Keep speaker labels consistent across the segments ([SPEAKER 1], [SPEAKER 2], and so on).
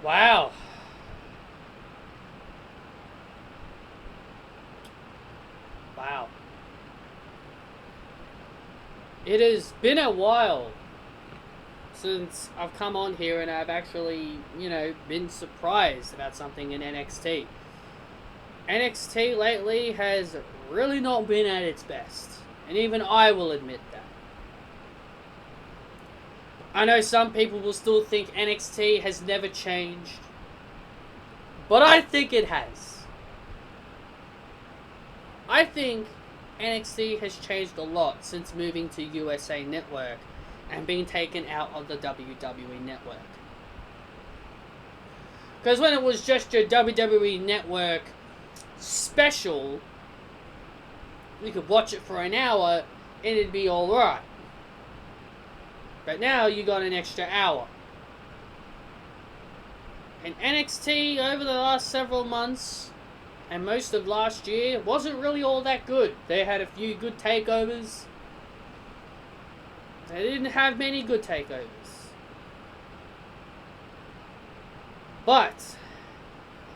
[SPEAKER 1] Wow. Wow. It has been a while since I've come on here and I've actually, been surprised about something in NXT. NXT lately has really not been at its best. And even I will admit that. I know some people will still think NXT has never changed. But I think it has. I think NXT has changed a lot since moving to USA Network and being taken out of the WWE Network. Because when it was just your WWE Network special, we could watch it for an hour and it'd be alright. But now you got an extra hour. And NXT over the last several months and most of last year wasn't really all that good. They had a few good takeovers. They didn't have many good takeovers. But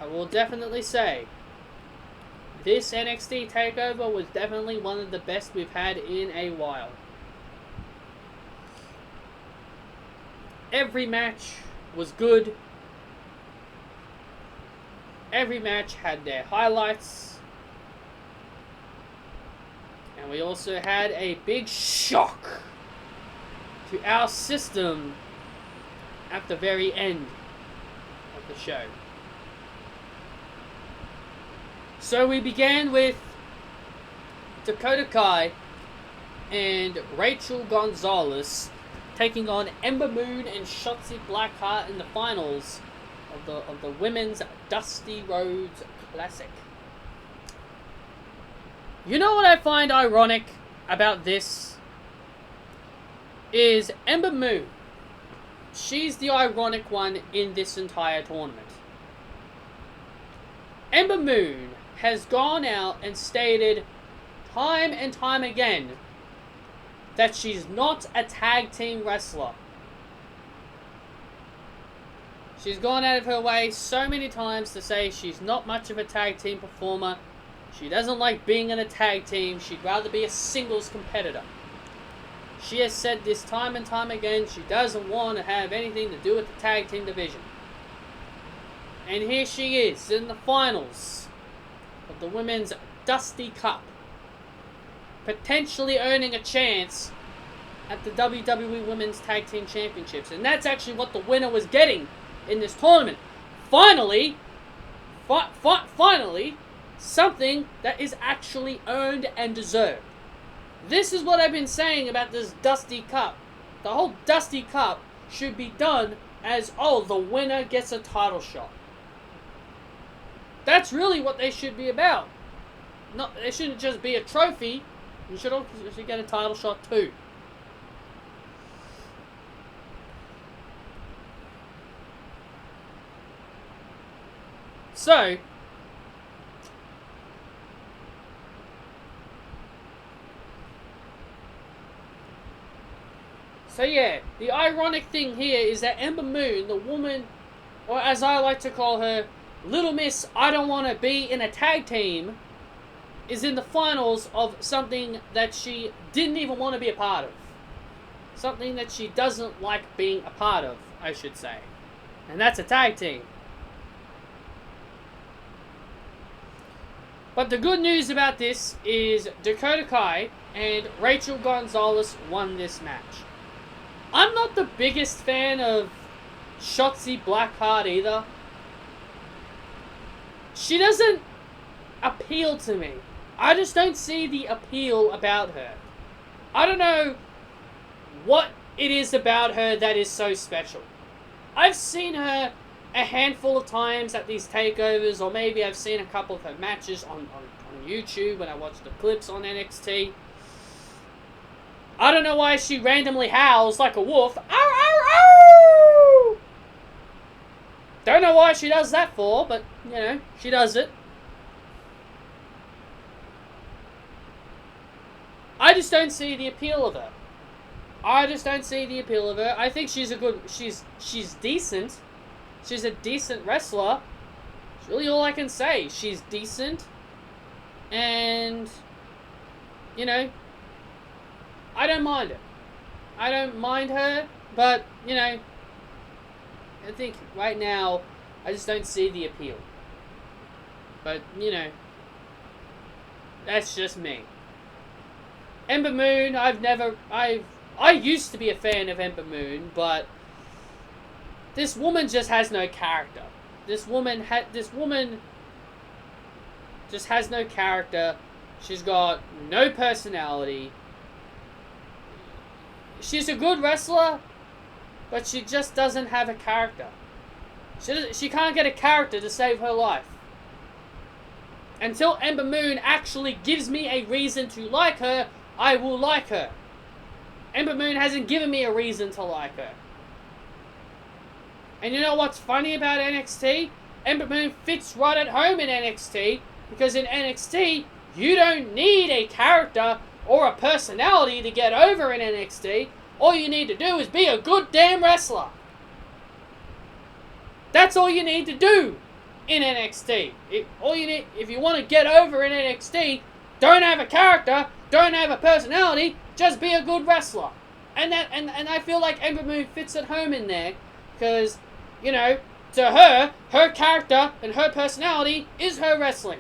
[SPEAKER 1] I will definitely say this NXT takeover was definitely one of the best we've had in a while. Every match was good. Every match had their highlights. And we also had a big shock to our system at the very end of the show. So we began with Dakota Kai and Rachel Gonzalez taking on Ember Moon and Shotzi Blackheart in the finals of the Women's Dusty Rhodes Classic. You know what I find ironic about this? Is Ember Moon. She's the ironic one in this entire tournament. Ember Moon has gone out and stated time and time again that she's not a tag team wrestler. She's gone out of her way so many times to say she's not much of a tag team performer. She doesn't like being in a tag team. She'd rather be a singles competitor. She has said this time and time again. She doesn't want to have anything to do with the tag team division. And here she is in the finals of the Women's Dusty Cup, potentially earning a chance at the WWE Women's Tag Team Championships. And that's actually what the winner was getting in this tournament. Finally, finally, something that is actually earned and deserved. This is what I've been saying about this Dusty Cup. The whole Dusty Cup should be done as, the winner gets a title shot. That's really what they should be about. No, they shouldn't just be a trophy. You should also get a title shot too. So yeah, the ironic thing here is that Ember Moon, the woman, or as I like to call her, Little Miss I don't want to be in a tag team, is in the finals of something that she didn't even want to be a part of. Something that she doesn't like being a part of, I should say. And that's a tag team. But the good news about this is Dakota Kai and Rachel Gonzalez won this match. I'm not the biggest fan of Shotzi Blackheart either. She doesn't appeal to me. I just don't see the appeal about her. I don't know what it is about her that is so special. I've seen her a handful of times at these takeovers, or maybe I've seen a couple of her matches on YouTube when I watch the clips on NXT. I don't know why she randomly howls like a wolf. Ow, ow, ow! Don't know why she does that for, but, she does it. I just don't see the appeal of her. I think she's she's decent. She's a decent wrestler. That's really all I can say. She's decent. And, you know, I don't mind it. I don't mind her, but, you know, I think right now I just don't see the appeal. But, you know, that's just me. Ember Moon, I used to be a fan of Ember Moon, but this woman just has no character. This woman just has no character. She's got no personality. She's a good wrestler, but she just doesn't have a character. She can't get a character to save her life. Until Ember Moon actually gives me a reason to like her, I will like her. Ember Moon hasn't given me a reason to like her. And you know what's funny about NXT? Ember Moon fits right at home in NXT, because in NXT, you don't need a character or a personality to get over in NXT. All you need to do is be a good damn wrestler. That's all you need to do in NXT. If you want to get over in NXT, don't have a character, don't have a personality, just be a good wrestler. And I feel like Ember Moon fits at home in there, because, you know, to her character and her personality is her wrestling.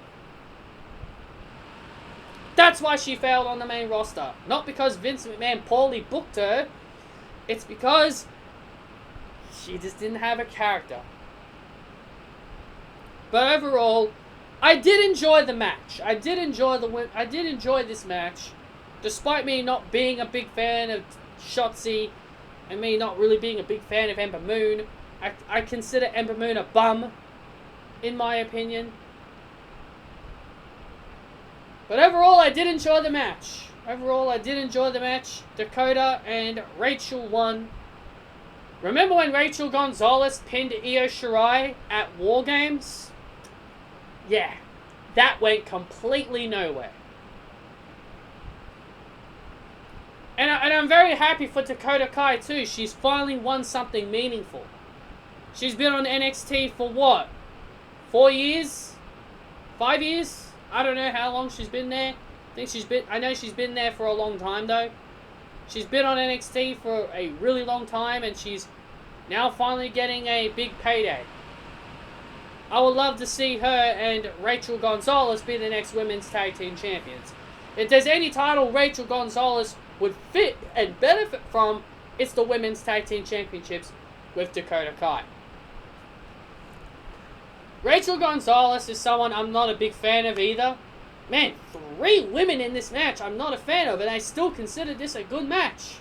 [SPEAKER 1] That's why she failed on the main roster. Not because Vince McMahon poorly booked her. It's because she just didn't have a character. But overall, I did enjoy the match. I did enjoy this match. Despite me not being a big fan of Shotzi and me not really being a big fan of Ember Moon, I consider Ember Moon a bum, in my opinion. But overall, I did enjoy the match. Dakota and Rachel won. Remember when Rachel Gonzalez pinned Io Shirai at War Games? Yeah, that went completely nowhere. And I'm very happy for Dakota Kai too. She's finally won something meaningful. She's been on NXT for what? 4 years? 5 years? I don't know how long she's been there. I know she's been there for a long time though. She's been on NXT for a really long time, and she's now finally getting a big payday. I would love to see her and Rachel Gonzalez be the next Women's Tag Team Champions. If there's any title Rachel Gonzalez would fit and benefit from, it's the Women's Tag Team Championships with Dakota Kai. Rachel Gonzalez is someone I'm not a big fan of either. Man, 3 women in this match I'm not a fan of, and I still consider this a good match.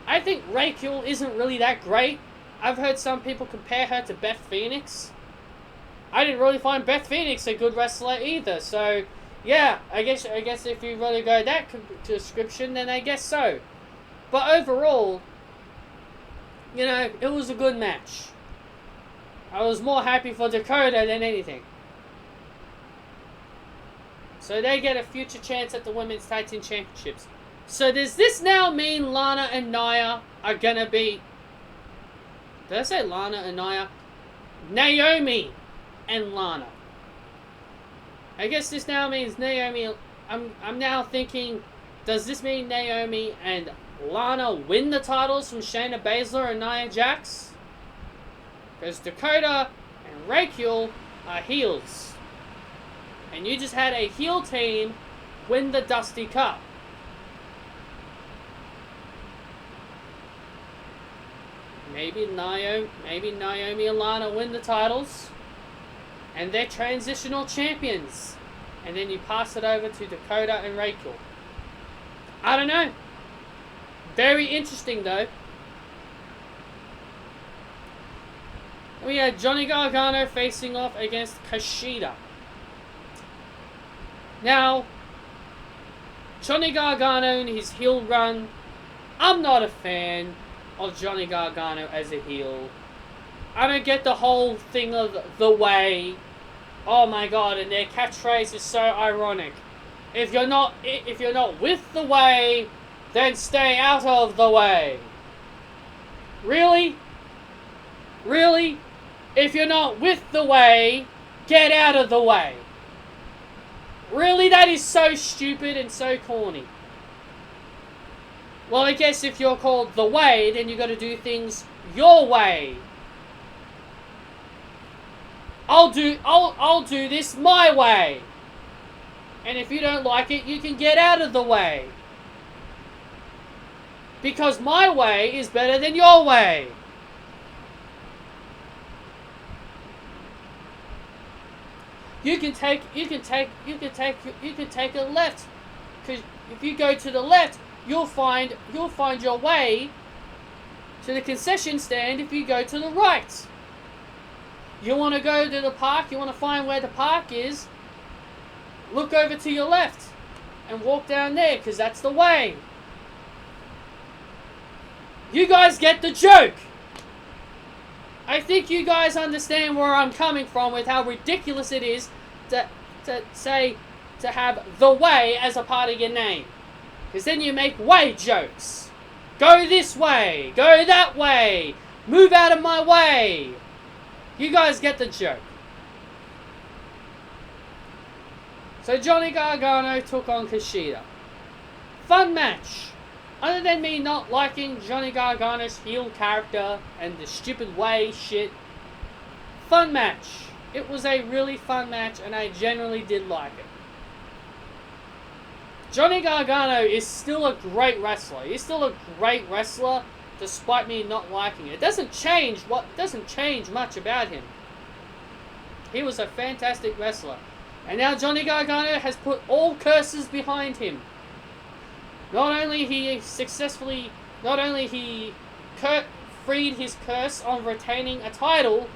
[SPEAKER 1] I think Rachel isn't really that great. I've heard some people compare her to Beth Phoenix. I didn't really find Beth Phoenix a good wrestler either, so yeah, I guess if you really go that description, then I guess so. But overall, you know, it was a good match. I was more happy for Dakota than anything. So they get a future chance at the Women's Tag Team Championships. So does this now mean Lana and Nia are gonna be... Did I say Lana and Nia? Naomi and Lana. I guess this now means Naomi... I'm now thinking, does this mean Naomi and Lana win the titles from Shayna Baszler and Nia Jax? Because Dakota and Rachel are heels. And you just had a heel team win the Dusty Cup. Maybe Naomi and Lana win the titles. And they're transitional champions. And then you pass it over to Dakota and Rachel. I don't know. Very interesting though. We had Johnny Gargano facing off against Kushida. Now, Johnny Gargano and his heel run, I'm not a fan of Johnny Gargano as a heel. I don't get the whole thing of the way. Oh my god, and their catchphrase is so ironic. If you're not with the way, then stay out of the way. Really? Really? If you're not with the way, get out of the way. Really? That is so stupid and so corny. Well, I guess if you're called the way, then you got to do things your way. I'll do this my way. And if you don't like it, you can get out of the way. Because my way is better than your way. You can take a left, because if you go to the left, you'll find your way to the concession stand if you go to the right. You want to go to the park, you want to find where the park is, look over to your left and walk down there, because that's the way. You guys get the joke. I think you guys understand where I'm coming from with how ridiculous it is to have the way as a part of your name. Because then you make way jokes. Go this way. Go that way. Move out of my way. You guys get the joke. So Johnny Gargano took on Kushida. Fun match. Other than me not liking Johnny Gargano's heel character and the stupid way shit. Fun match. It was a really fun match and I generally did like it. Johnny Gargano is still a great wrestler. He's still a great wrestler despite me not liking it. It doesn't change much about him. He was a fantastic wrestler. And now Johnny Gargano has put all curses behind him. Not only he freed his curse on retaining a title,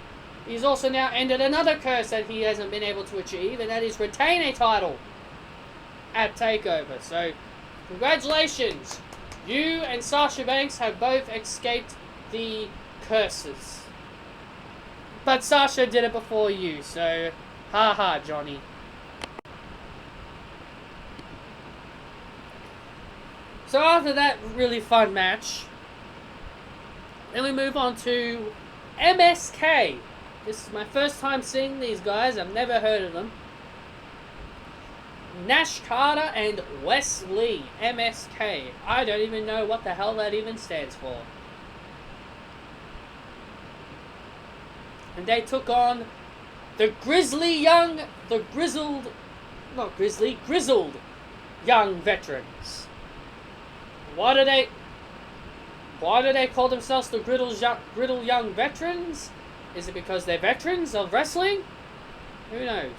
[SPEAKER 1] he's also now ended another curse that he hasn't been able to achieve, and that is retain a title at Takeover. So, congratulations! You and Sasha Banks have both escaped the curses. But Sasha did it before you, so haha, Johnny. So after that really fun match, then we move on to MSK. This is my first time seeing these guys. I've never heard of them. Nash Carter and Wes Lee, MSK. I don't even know what the hell that even stands for. And they took on the grizzled young veterans. Why do they call themselves the griddle young veterans? Is it because they're veterans of wrestling? Who knows?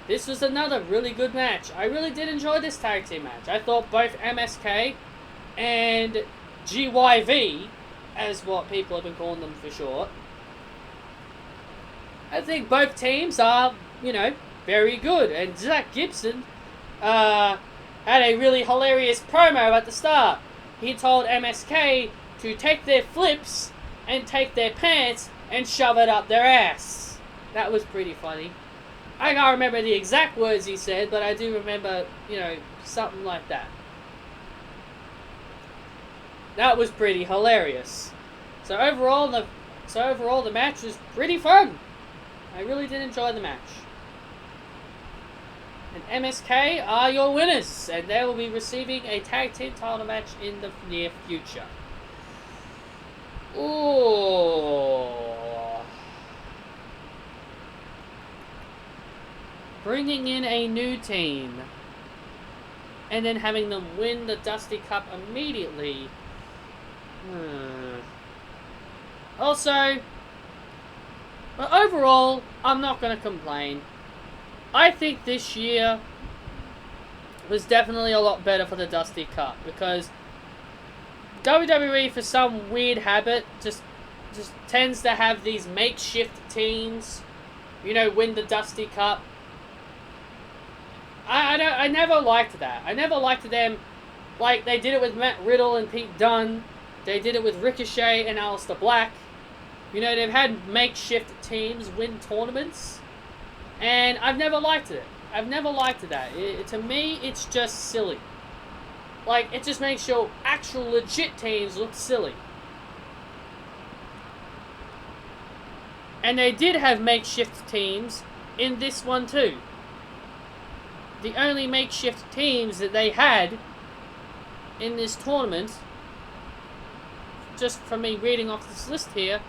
[SPEAKER 1] This was another really good match. I really did enjoy this tag team match. I thought both MSK and GYV, as what people have been calling them for short, I think both teams are, very good. And Zach Gibson, had a really hilarious promo at the start. He told MSK to take their flips and take their pants and shove it up their ass. That was pretty funny. I can't remember the exact words he said, but I do remember, something like that. That was pretty hilarious. So overall the match was pretty fun. I really did enjoy the match. And MSK are your winners, and they will be receiving a tag team title match in the near future. Ooh. Bringing in a new team, and then having them win the Dusty Cup immediately. Also, but overall, I'm not going to complain. I think this year was definitely a lot better for the Dusty Cup, because WWE, for some weird habit, just tends to have these makeshift teams, win the Dusty Cup. I never liked that. I never liked them, like they did it with Matt Riddle and Pete Dunne. They did it with Ricochet and Aleister Black. They've had makeshift teams win tournaments. And I've never liked it. I've never liked that. To me, it's just silly. Like, it just makes your actual legit teams look silly. And they did have makeshift teams in this one too. The only makeshift teams that they had in this tournament, just from me reading off this list here,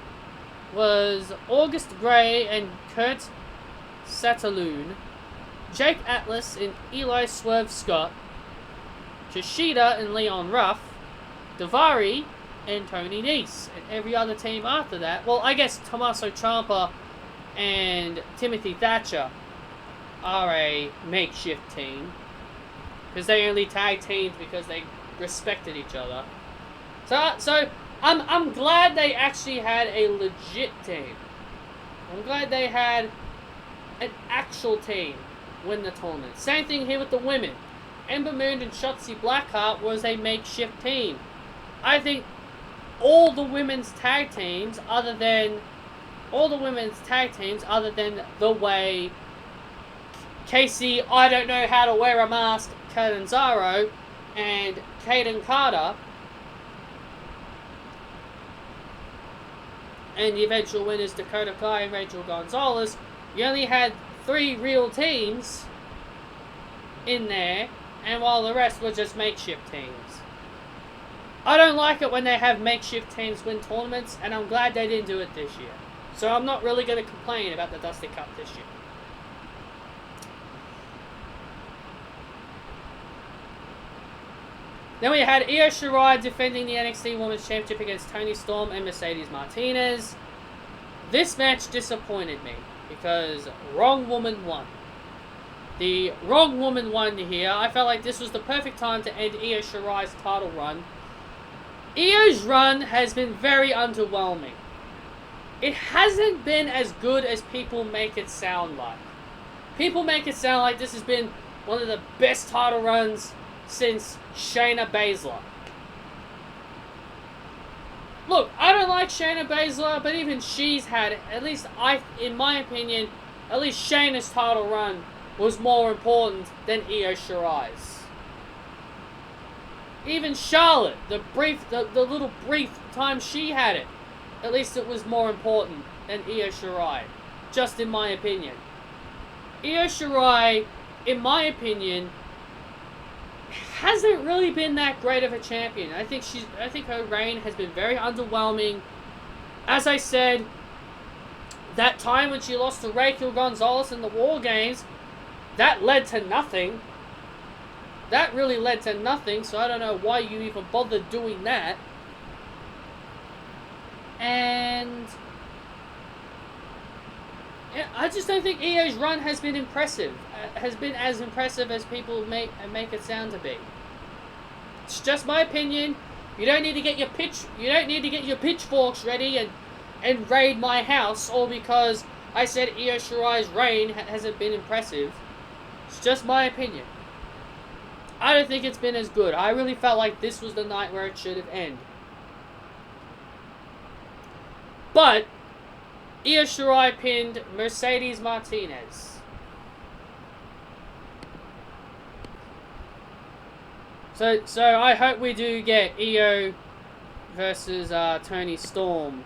[SPEAKER 1] was August Gray and Kurt Sataloon, Jake Atlas and Eli Swerve Scott, Kushida and Leon Ruff, Daivari and Tony Nese. And every other team after that, well, I guess Tommaso Ciampa and Timothy Thatcher are a makeshift team, because they only tag teamed because they respected each other. So I'm glad they actually had a legit team. I'm glad they had an actual team win the tournament. Same thing here with the women. Ember Moon and Shotzi Blackheart was a makeshift team. I think all the women's tag teams, other than the way Casey, I don't know how to wear a mask, Catanzaro, and Kaden Carter, and the eventual winners Dakota Kai and Rachel Gonzalez, you only had 3 real teams in there, and while the rest were just makeshift teams. I don't like it when they have makeshift teams win tournaments, and I'm glad they didn't do it this year. So I'm not really going to complain about the Dusty Cup this year. Then we had Io Shirai defending the NXT Women's Championship against Toni Storm and Mercedes Martinez. This match disappointed me because wrong woman won. The wrong woman won here. I felt like this was the perfect time to end Io Shirai's title run. Io's run has been very underwhelming. It hasn't been as good as people make it sound like. People make it sound like this has been one of the best title runs since Shayna Baszler. Look, I don't like Shayna Baszler, but even she's had, in my opinion, at least Shayna's title run was more important than Io Shirai's. Even Charlotte, the little brief time she had it, at least it was more important than Io Shirai, just in my opinion. Io Shirai, in my opinion, hasn't really been that great of a champion. I think her reign has been very underwhelming. As I said, that time when she lost to Raquel Gonzalez in the War Games, that led to nothing. That really led to nothing, so I don't know why you even bothered doing that. And yeah, I just don't think Io's run has been impressive. Has been as impressive as people make it sound to be. It's just my opinion. You don't need to get your pitchforks ready and raid my house, all because I said Io Shirai's reign hasn't been impressive. It's just my opinion. I don't think it's been as good. I really felt like this was the night where it should have ended. But Io Shirai pinned Mercedes Martinez. So I hope we do get Io versus Toni Storm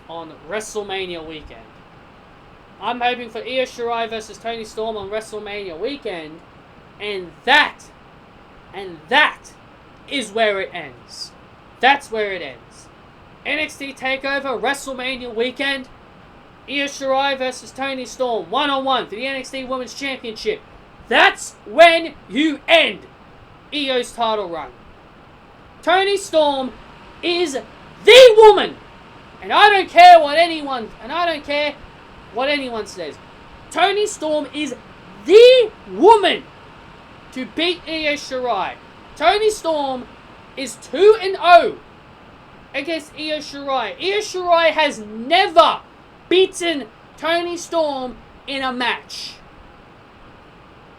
[SPEAKER 1] on WrestleMania weekend. I'm hoping for Io Shirai versus Toni Storm on WrestleMania weekend, and that is where it ends. That's where it ends. NXT Takeover WrestleMania weekend. Io Shirai versus Toni Storm 1-on-1 for the NXT Women's Championship. That's when you end Io's title run. Toni Storm is the woman, and I don't care what anyone says. Toni Storm is the woman to beat Io Shirai. Toni Storm is 2-0 against Io Shirai. Io Shirai has never beaten Toni Storm in a match.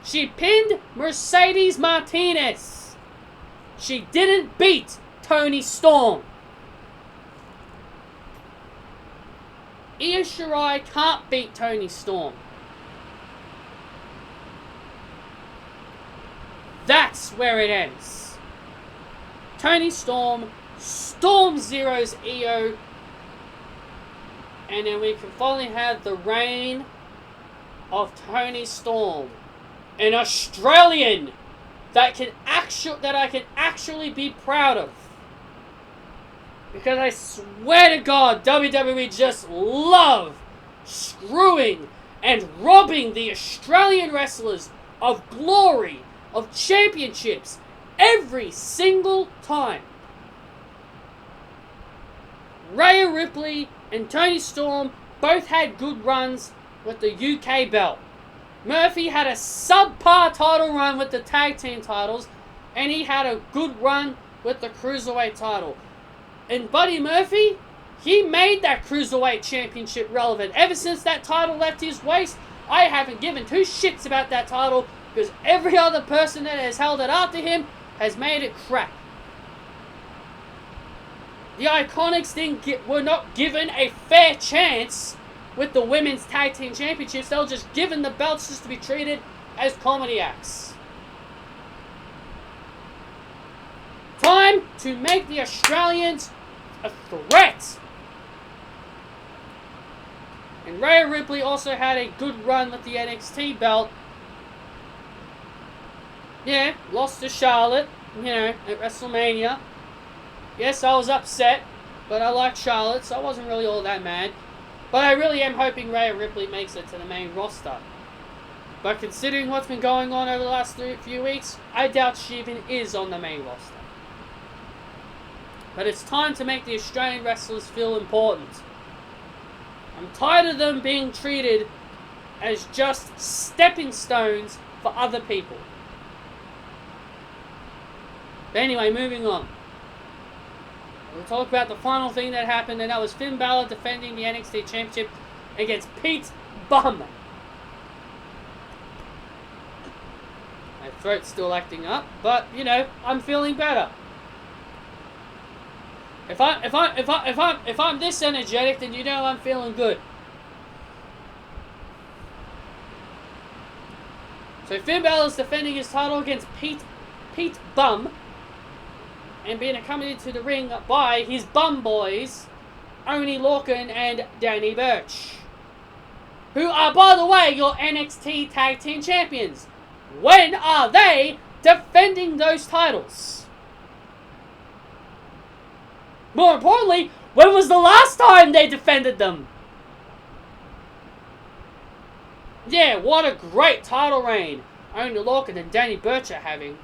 [SPEAKER 1] She pinned Mercedes Martinez. She didn't beat Toni Storm. Io Shirai can't beat Toni Storm. That's where it ends. Toni Storm Storm Zero's Io And then we can finally have the reign of Tony Storm, an Australian that I can actually be proud of. Because I swear to God, WWE just love screwing and robbing the Australian wrestlers of glory, of championships, every single time. Rhea Ripley and Toni Storm both had good runs with the UK belt. Murphy had a subpar title run with the tag team titles, and he had a good run with the Cruiserweight title. And Buddy Murphy, he made that Cruiserweight Championship relevant. Ever since that title left his waist, I haven't given two shits about that title, because every other person that has held it after him has made it crap. The Iconics were not given a fair chance with the Women's Tag Team Championships. They were just given the belts just to be treated as comedy acts. Time to make the Australians a threat. And Rhea Ripley also had a good run with the NXT belt. Yeah, lost to Charlotte, at WrestleMania. Yes, I was upset, but I like Charlotte, so I wasn't really all that mad. But I really am hoping Rhea Ripley makes it to the main roster. But considering what's been going on over the last few weeks, I doubt she even is on the main roster. But it's time to make the Australian wrestlers feel important. I'm tired of them being treated as just stepping stones for other people. But anyway, moving on. We'll talk about the final thing that happened, and that was Finn Balor defending the NXT Championship against Pete Bum. My throat's still acting up, but I'm feeling better. If I'm this energetic, then I'm feeling good. So Finn Balor's defending his title against Pete Bum, and being accompanied to the ring by his bum boys, Oney Lorcan and Danny Burch, who are, by the way, your NXT Tag Team Champions. When are they defending those titles? More importantly, when was the last time they defended them? Yeah, what a great title reign Oney Lorcan and Danny Burch are having.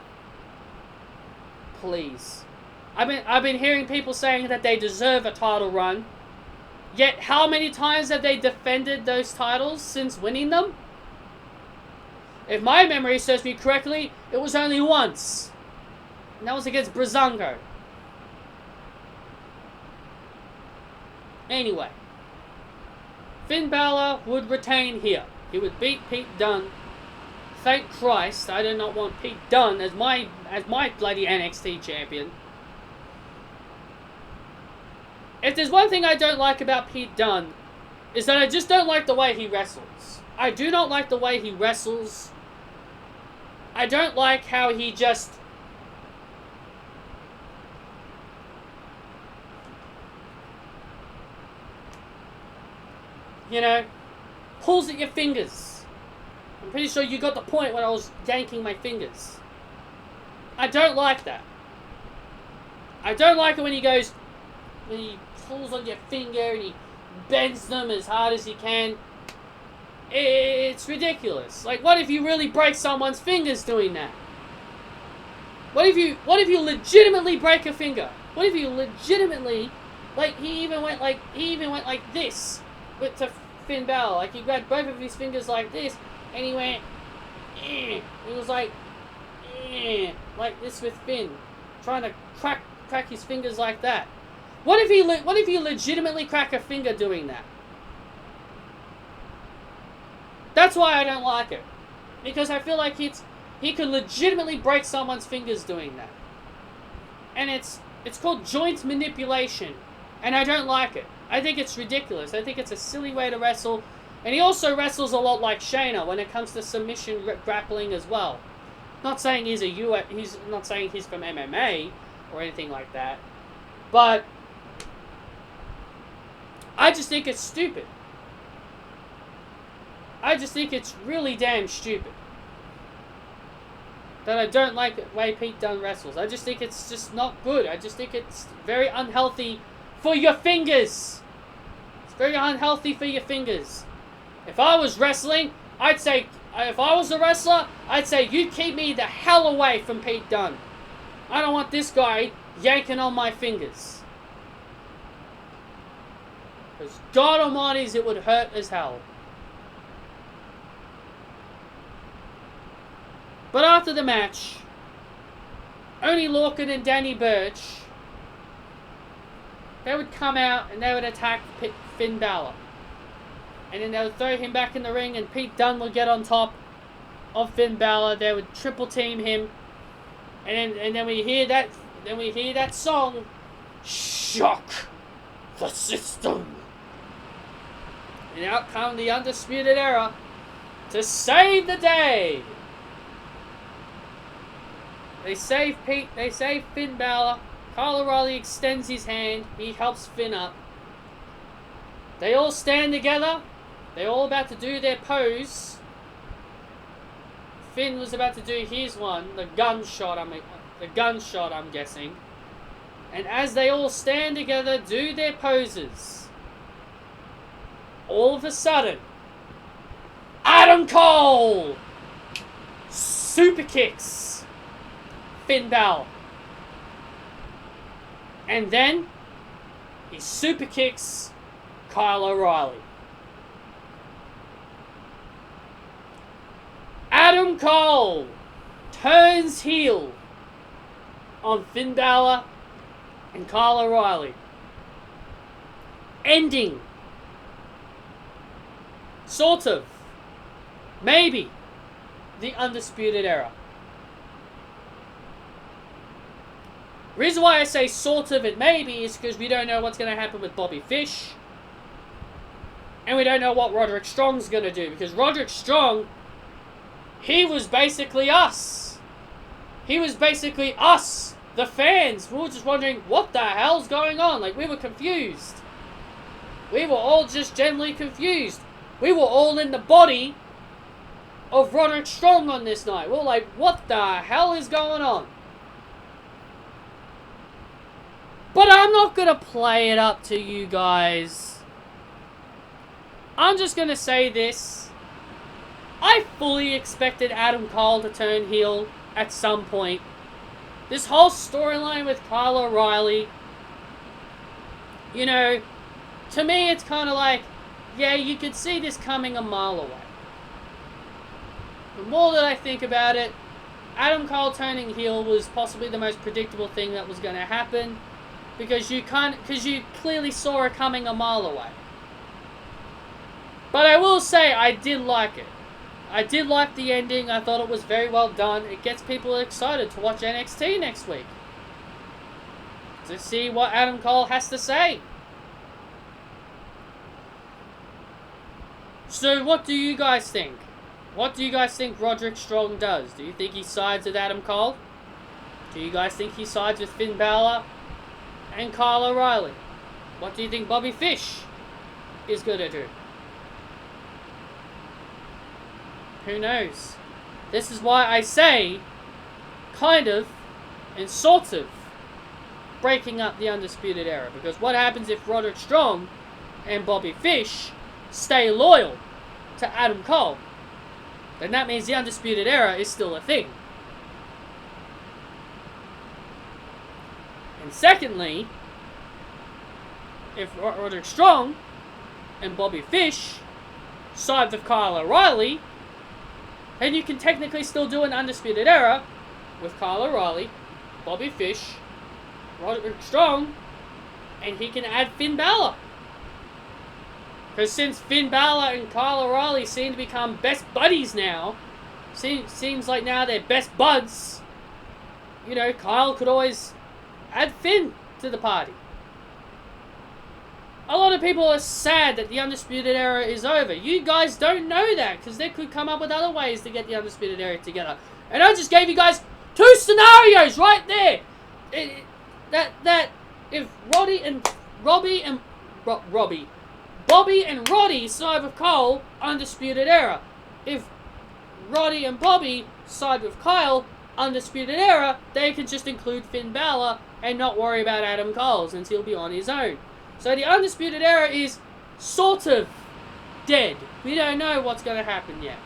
[SPEAKER 1] Please. I've been hearing people saying that they deserve a title run. Yet, how many times have they defended those titles since winning them? If my memory serves me correctly, it was only once. And that was against Breezango. Anyway. Finn Balor would retain here. He would beat Pete Dunne. Thank Christ, I do not want Pete Dunne as my bloody NXT champion. If there's one thing I don't like about Pete Dunne, is that I just don't like the way he wrestles. I do not like the way he wrestles. I don't like how he just... pulls at your fingers. I'm pretty sure you got the point when I was yanking my fingers. I don't like that. I don't like it when he pulls on your finger and he bends them as hard as he can. It's ridiculous. Like, what if you really break someone's fingers doing that? What if you legitimately break a finger? What if you legitimately, he even went like this to Finn Balor. Like, he grabbed both of his fingers like this, and he went, eh. He was like this with Finn, trying to crack his fingers like that. What if you legitimately crack a finger doing that? That's why I don't like it, because I feel like he could legitimately break someone's fingers doing that, and it's called joint manipulation, and I don't like it. I think it's ridiculous. I think it's a silly way to wrestle, and he also wrestles a lot like Shayna when it comes to submission grappling as well. Not saying he's not saying he's from MMA or anything like that, but I just think it's stupid. I just think it's really damn stupid. That I don't like the way Pete Dunne wrestles. I just think it's just not good. I just think it's very unhealthy for your fingers. It's very unhealthy for your fingers. If I was wrestling, I'd say, if I was a wrestler, I'd say, you keep me the hell away from Pete Dunne. I don't want this guy yanking on my fingers. Because God almighty, it would hurt as hell. But after the match, Oney Lorcan and Danny Burch, they would come out and they would attack Finn Balor. And then they would throw him back in the ring and Pete Dunne would get on top of Finn Balor. They would triple team him. And then we hear that song, Shock the System. And out come the Undisputed Era to save the day. They save Finn Balor. Kyle O'Reilly extends his hand. He helps Finn up. They all stand together. They're all about to do their pose. Finn was about to do his one, the gunshot, I'm guessing. And as they all stand together, do their poses, all of a sudden, Adam Cole super kicks Finn Balor. And then he super kicks Kyle O'Reilly. Adam Cole turns heel on Finn Balor and Kyle O'Reilly, ending, sort of, maybe, the Undisputed Era. Reason why I say sort of and maybe is because we don't know what's going to happen with Bobby Fish. And we don't know what Roderick Strong's going to do. Because Roderick Strong, he was basically us. He was basically us, the fans. We were just wondering, what the hell's going on? Like, we were confused. We were all just generally confused. We were all in the body of Roderick Strong on this night. We were like, what the hell is going on? But I'm not going to play it up to you guys. I'm just going to say this. I fully expected Adam Cole to turn heel at some point. This whole storyline with Kyle O'Reilly, you know, to me it's kind of like, yeah, you could see this coming a mile away. The more that I think about it, Adam Cole turning heel was possibly the most predictable thing that was going to happen. Because you clearly saw it coming a mile away. But I will say, I did like it. I did like the ending. I thought it was very well done. It gets people excited to watch NXT next week. To see what Adam Cole has to say. So what do you guys think? What do you guys think Roderick Strong does? Do you think he sides with Adam Cole? Do you guys think he sides with Finn Balor and Kyle O'Reilly? What do you think Bobby Fish is going to do? Who knows? This is why I say, kind of, and sort of, breaking up the Undisputed Era. Because what happens if Roderick Strong and Bobby Fish stay loyal to Adam Cole? Then that means the Undisputed Era is still a thing. And secondly, if Roderick Strong and Bobby Fish side with Kyle O'Reilly, then you can technically still do an Undisputed Era with Kyle O'Reilly, Bobby Fish, Roderick Strong, and he can add Finn Balor. Because since Finn Balor and Kyle O'Reilly seem to become best buddies now, seems like now they're best buds, you know, Kyle could always add Finn to the party. A lot of people are sad that the Undisputed Era is over. You guys don't know that, because they could come up with other ways to get the Undisputed Era together. And I just gave you guys 2 scenarios right there. That if Bobby and Roddy side with Cole, Undisputed Era. If Roddy and Bobby side with Kyle, Undisputed Era, they can just include Finn Balor and not worry about Adam Cole since he'll be on his own. So the Undisputed Era is sort of dead. We don't know what's going to happen yet.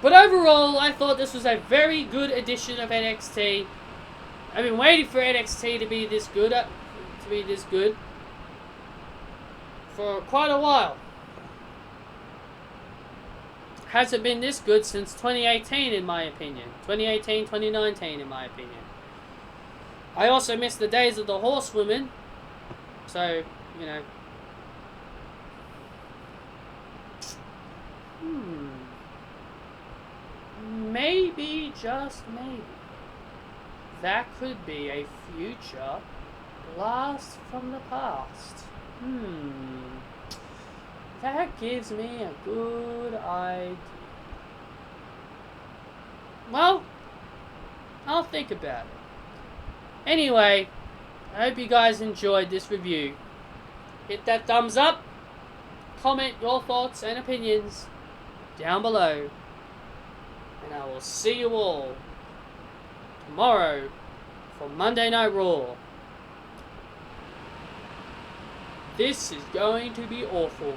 [SPEAKER 1] But overall, I thought this was a very good edition of NXT. I've been waiting for NXT to be this good, for quite a while. Hasn't been this good since 2018, in my opinion. 2018, 2019, in my opinion. I also miss the days of the horsewomen. So, you know. Maybe, just maybe, that could be a future blast from the past. That gives me a good idea. Well, I'll think about it. Anyway, I hope you guys enjoyed this review. Hit that thumbs up. Comment your thoughts and opinions down below. And I will see you all tomorrow for Monday Night Raw. This is going to be awful.